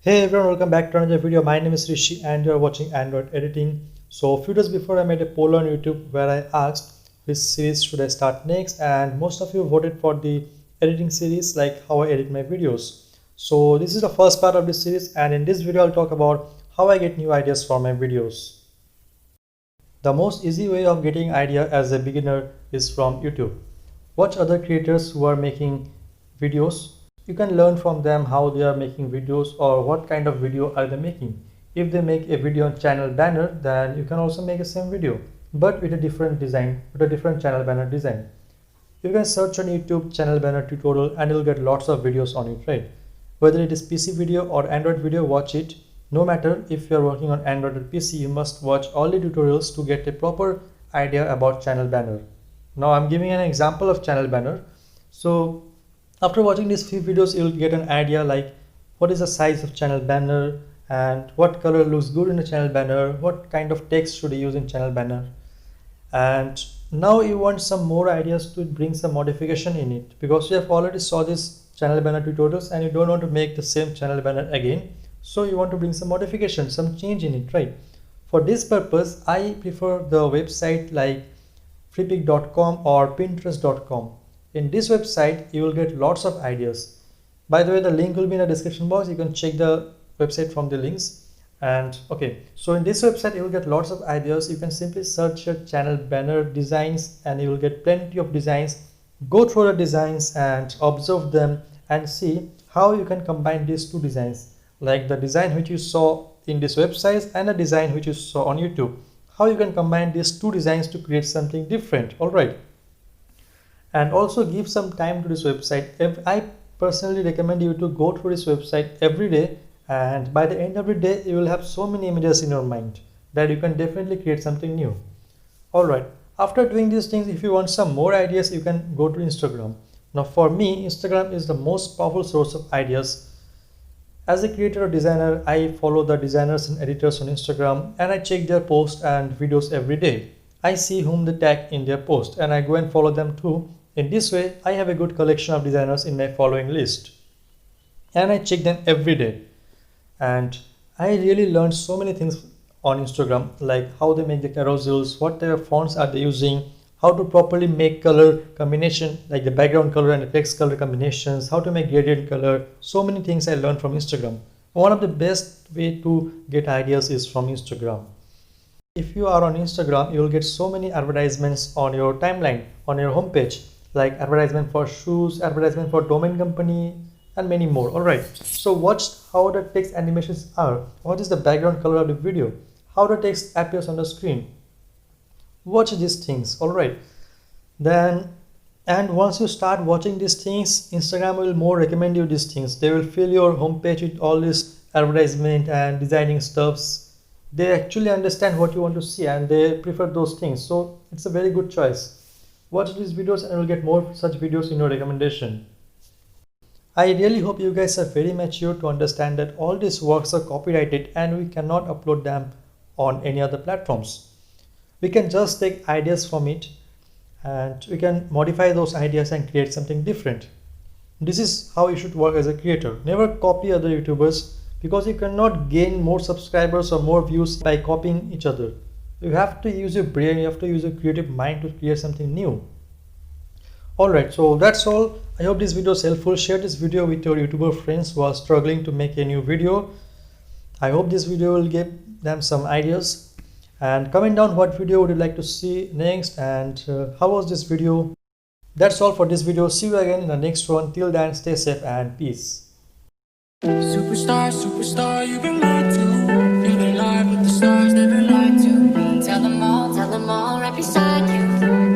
Hey everyone, welcome back to another video. My name is Rishi and you are watching Android editing. So a few days before I made a poll on YouTube where I asked which series should I start next, and most of you voted for the editing series, like how I edit my videos. So this is the first part of this series, and in this video I'll talk about how I get new ideas for my videos. The most easy way of getting idea as a beginner is from YouTube. Watch other creators who are making videos. You can learn from them how they are making videos or what kind of video are they making. If they make a video on channel banner, then you can also make the same video, but with a different design, with a different channel banner design. You can search on YouTube channel banner tutorial and you'll get lots of videos on it, right? Whether it is PC video or Android video, watch it. No matter if you're working on Android or PC, you must watch all the tutorials to get a proper idea about channel banner. Now I'm giving an example of channel banner. So after watching these few videos, you'll get an idea like what is the size of channel banner and what color looks good in the channel banner, what kind of text should you use in channel banner. And now you want some more ideas to bring some modification in it, because you have already saw this channel banner tutorials and you don't want to make the same channel banner again. So you want to bring some modification, some change in it, right? For this purpose, I prefer the website like freepik.com or pinterest.com. In this website, you will get lots of ideas. By the way, the link will be in the description box. You can check the website from the links. And okay, so in this website, you will get lots of ideas. You can simply search your channel banner designs and you will get plenty of designs. Go through the designs and observe them and see how you can combine these two designs, like the design which you saw in this website and the design which you saw on YouTube. How you can combine these two designs to create something different. All right. And also give some time to this website. I personally recommend you to go through this website every day, and by the end of the day you will have so many images in your mind that you can definitely create something new. Alright, after doing these things, if you want some more ideas, you can go to Instagram. Now for me, Instagram is the most powerful source of ideas. As a creator or designer, I follow the designers and editors on Instagram and I check their posts and videos every day. I see whom they tag in their post and I go and follow them too. In this way, I have a good collection of designers in my following list. And I check them every day. And I really learned so many things on Instagram, like how they make the carousels, what type of fonts are they using, how to properly make color combination, like the background color and the text color combinations, how to make gradient color. So many things I learned from Instagram. One of the best way to get ideas is from Instagram. If you are on Instagram, you will get so many advertisements on your timeline, on your homepage, like advertisement for shoes, advertisement for domain company, and many more. Alright, so watch how the text animations are. What is the background color of the video? How the text appears on the screen. Watch these things. Alright, then, and once you start watching these things, Instagram will more recommend you these things. They will fill your homepage with all this advertisement and designing stuffs. They actually understand what you want to see and they prefer those things. So it's a very good choice. Watch these videos and you will get more such videos in your recommendation. I really hope you guys are very mature to understand that all these works are copyrighted and we cannot upload them on any other platforms. We can just take ideas from it and we can modify those ideas and create something different. This is how you should work as a creator. Never copy other YouTubers, because you cannot gain more subscribers or more views by copying each other. You have to use your brain, you have to use your creative mind to create something new. Alright, so that's all. I hope this video is helpful. Share this video with your YouTuber friends who are struggling to make a new video. I hope this video will give them some ideas. And comment down what video would you like to see next and how was this video. That's all for this video. See you again in the next one. Till then, stay safe and peace. Superstar, superstar, you've been lied to. You're the light with the stars, never lied to. Tell them all right beside you.